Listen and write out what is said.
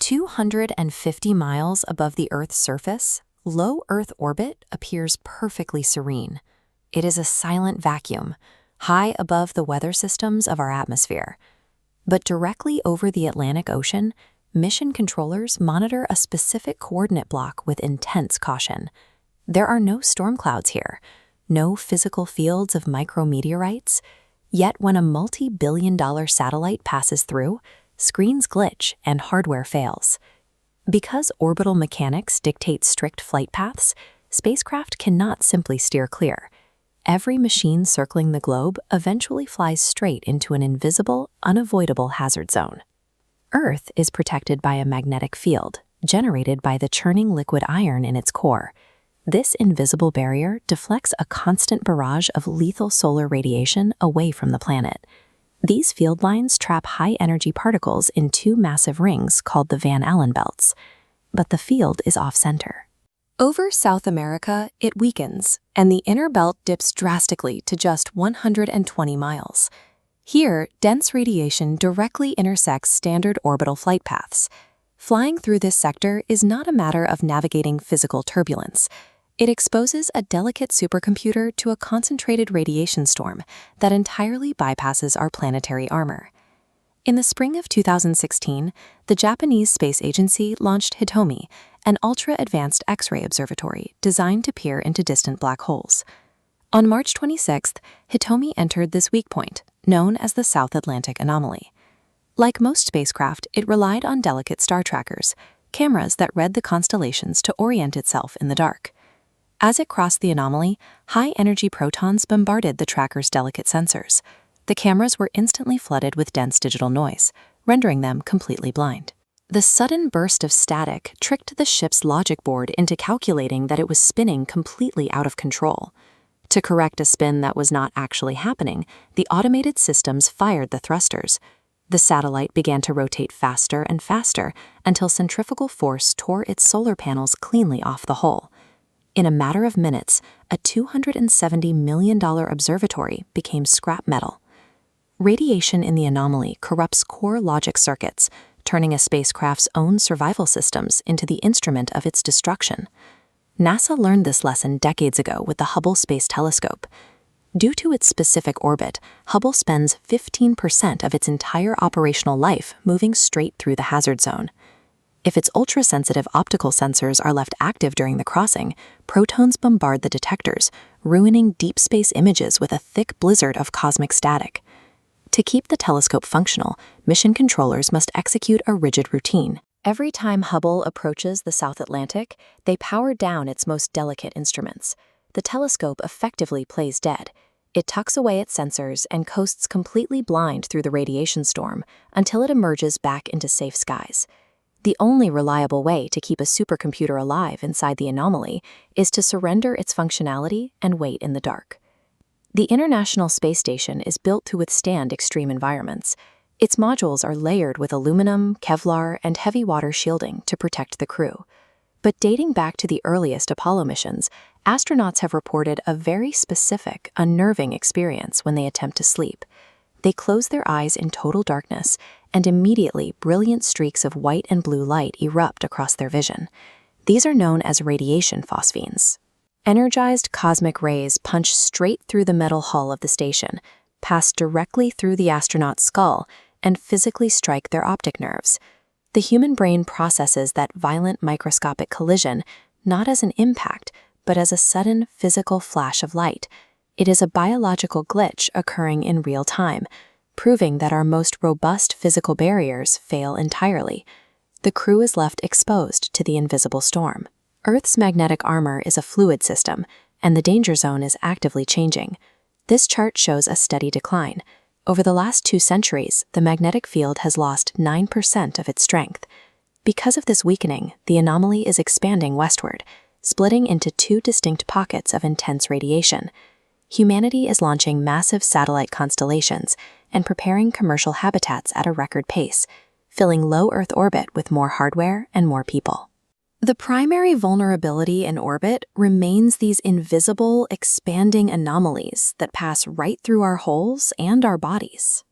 250 miles above the Earth's surface, low Earth orbit appears perfectly serene. It is a silent vacuum, high above the weather systems of our atmosphere. But directly over the Atlantic Ocean, mission controllers monitor a specific coordinate block with intense caution. There are no storm clouds here, no physical fields of micrometeorites, yet when a multi-billion-dollar satellite passes through, screens glitch and hardware fails. Because orbital mechanics dictate strict flight paths, spacecraft cannot simply steer clear. Every machine circling the globe eventually flies straight into an invisible, unavoidable hazard zone. Earth is protected by a magnetic field, generated by the churning liquid iron in its core. This invisible barrier deflects a constant barrage of lethal solar radiation away from the planet. These field lines trap high-energy particles in two massive rings called the Van Allen belts, but the field is off-center. Over South America, it weakens, and the inner belt dips drastically to just 120 miles. Here, dense radiation directly intersects standard orbital flight paths. Flying through this sector is not a matter of navigating physical turbulence. It exposes a delicate supercomputer to a concentrated radiation storm that entirely bypasses our planetary armor. In the spring of 2016, the Japanese space agency launched Hitomi, an ultra-advanced X-ray observatory designed to peer into distant black holes. On March 26th, Hitomi entered this weak point, known as the South Atlantic Anomaly. Like most spacecraft, it relied on delicate star trackers, cameras that read the constellations to orient itself in the dark. As it crossed the anomaly, high-energy protons bombarded the tracker's delicate sensors. The cameras were instantly flooded with dense digital noise, rendering them completely blind. The sudden burst of static tricked the ship's logic board into calculating that it was spinning completely out of control. To correct a spin that was not actually happening, the automated systems fired the thrusters. The satellite began to rotate faster and faster until centrifugal force tore its solar panels cleanly off the hull. In a matter of minutes, a $270 million observatory became scrap metal. Radiation in the anomaly corrupts core logic circuits, turning a spacecraft's own survival systems into the instrument of its destruction. NASA learned this lesson decades ago with the Hubble Space Telescope. Due to its specific orbit, Hubble spends 15% of its entire operational life moving straight through the hazard zone. If its ultra-sensitive optical sensors are left active during the crossing, protons bombard the detectors, ruining deep space images with a thick blizzard of cosmic static. To keep the telescope functional, mission controllers must execute a rigid routine. Every time Hubble approaches the South Atlantic, they power down its most delicate instruments. The telescope effectively plays dead. It tucks away its sensors and coasts completely blind through the radiation storm until it emerges back into safe skies. The only reliable way to keep a supercomputer alive inside the anomaly is to surrender its functionality and wait in the dark. The International Space Station is built to withstand extreme environments. Its modules are layered with aluminum, Kevlar, and heavy water shielding to protect the crew. But dating back to the earliest Apollo missions, astronauts have reported a very specific, unnerving experience when they attempt to sleep. They close their eyes in total darkness, and immediately brilliant streaks of white and blue light erupt across their vision. These are known as radiation phosphenes. Energized cosmic rays punch straight through the metal hull of the station, pass directly through the astronaut's skull, and physically strike their optic nerves. The human brain processes that violent microscopic collision not as an impact, but as a sudden physical flash of light. It is a biological glitch occurring in real time, proving that our most robust physical barriers fail entirely. The crew is left exposed to the invisible storm. Earth's magnetic armor is a fluid system, and the danger zone is actively changing. This chart shows a steady decline. Over the last 2 centuries, the magnetic field has lost 9% of its strength. Because of this weakening, the anomaly is expanding westward, splitting into 2 distinct pockets of intense radiation. Humanity is launching massive satellite constellations and preparing commercial habitats at a record pace, filling low Earth orbit with more hardware and more people. The primary vulnerability in orbit remains these invisible, expanding anomalies that pass right through our holes and our bodies.